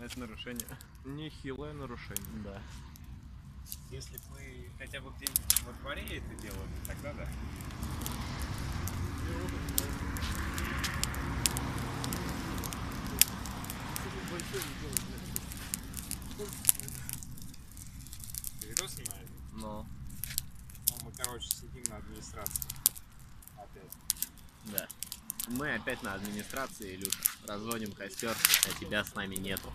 Это нарушение. Нехилое нарушение. Да. Если бы вы хотя бы где-нибудь во дворе это делали, тогда да. Ты видос снимаешь? Но. Ну, мы, короче, сидим на администрации. Опять. Да. Мы опять на администрации, Илюша. Разводим костер, а тебя с нами нету.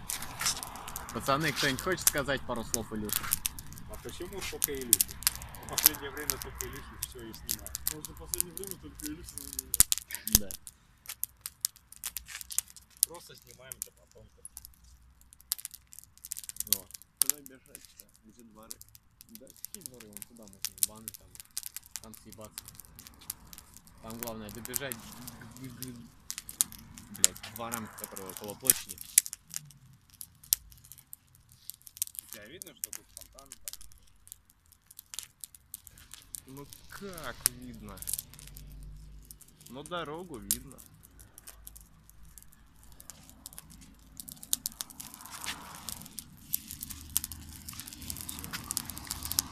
Пацаны, кто-нибудь хочет сказать пару слов Илюше? А почему только Илюхи? В последнее время только Илюхи все и снимают. Потому что в последнее время только Илюша снимает. Да. Просто снимаем для потомков. Вот. Куда бежать-то? Где дворы? Да, какие дворы? Вон туда можно, в баны там съебаться. Там главное добежать блять, к дворам, которые около площади. Тебя видно, что тут фонтан там? Ну как видно? Ну дорогу видно.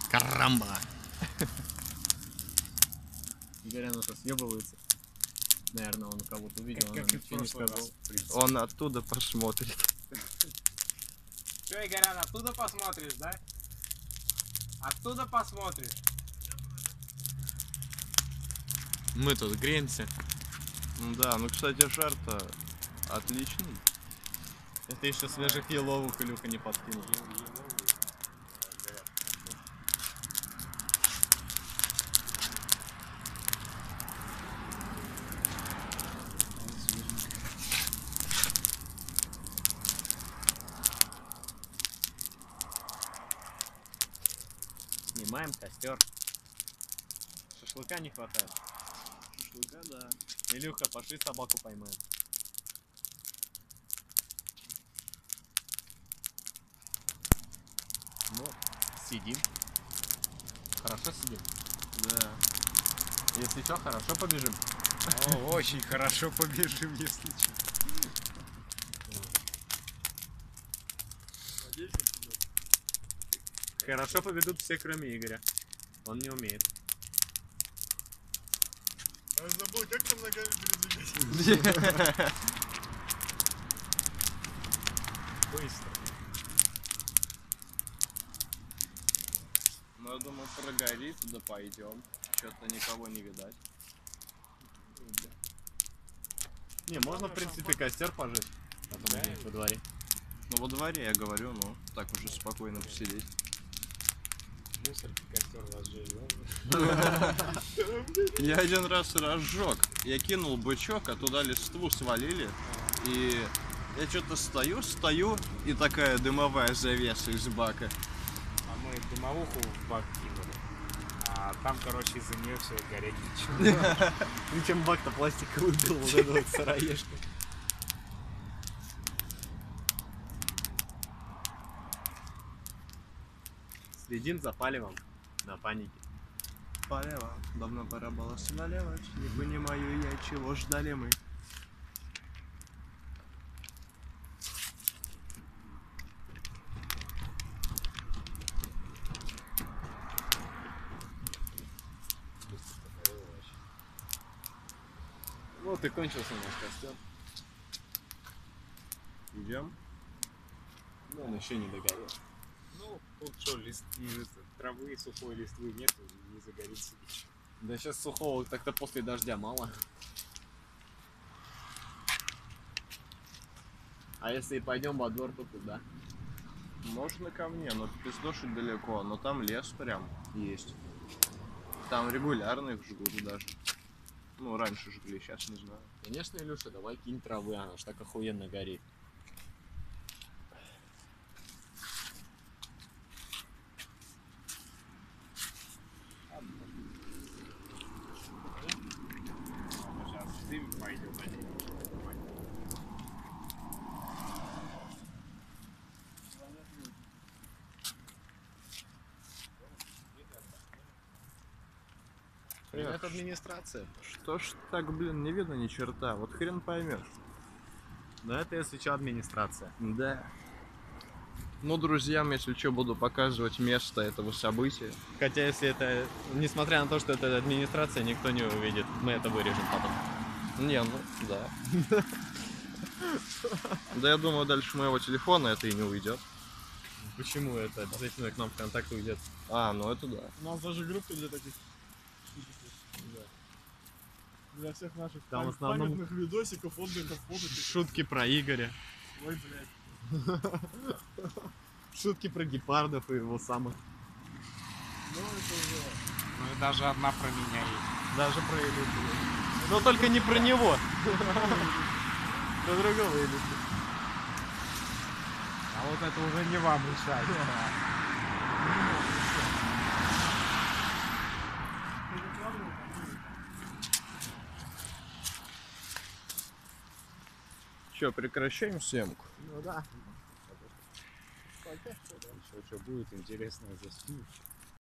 Карамба! Игорь уже съебывается. Наверное, он кого-то увидел, он ничего не сказал. Он оттуда посмотрит. Че, Игорян, оттуда посмотришь, да? Оттуда посмотришь. Мы тут греемся. Да, ну кстати жар-то отличный. Это еще свежих еловых Илюха не подкинул. Снимаем костер. Шашлыка не хватает. Шашлыка, да. Илюха, пошли собаку поймаем. Вот, сидим. Хорошо сидим? Да. Если что, хорошо побежим. О, очень хорошо побежим, если что. Надеюсь, он придет. Хорошо победут все, кроме Игоря. Он не умеет. А я забыл, как там ногами передвигать? Быстро. Ну я думаю, прогорит, да пойдем. Что-то никого не видать. Не, можно, в принципе, костер пожить. Потом Да. где-нибудь во дворе. Ну во дворе я говорю, ну так уже спокойно посидеть. Мусорки, костер разживем. Я один раз разжег. Я кинул бычок, а туда листву свалили. И я что-то стою, и такая дымовая завеса из бака. А мы дымовуху в бак кинули. А там, короче, из-за нее все гореть начало. Причем бак-то пластиковый был, вот эта вот сыроежка. Следим за палевом на панике. Полево, давно пора было сваливать. Не понимаю я, чего ждали мы. Вот и кончился наш костер. Идем. Но он еще не догорел. Ну, тут что, травы, сухой листвы нет, не загорится ничего. Да сейчас сухого так-то после дождя мало. А если и пойдем во двор, то куда? Можно ко мне, но пиздошить далеко, но там лес прям есть. Там регулярно их жгут даже. Ну, раньше жгли, сейчас не знаю. Конечно, Илюша, давай кинь травы, она ж так охуенно горит. Сейчас дым пойдет. Привет, администрация. Что ж так, блин, не видно ни черта, вот хрен поймешь. Но это если что администрация. Да. Ну, друзьям, если что, буду показывать место этого события. Хотя если это, несмотря на то, что это администрация, никто не увидит. Мы это вырежем потом. Не, ну, да. Да я думаю, дальше моего телефона это и не уйдет. Почему это обязательно к нам в контакт уйдет? А, ну это да. У нас даже группа для таких. Для всех наших Там в основном- памятных видосиков, отдыхов, фоточек. Шутки про Игоря, Ой, блядь. шутки про гепардов и его самых. Ну, это уже... Ну и даже одна про меня есть. Даже про Илюшу. Но только не про него. Про другого Илюшу. А вот это уже не вам решать. Че, прекращаем съемку? Ну да. Еще что будет интересное, заснуть.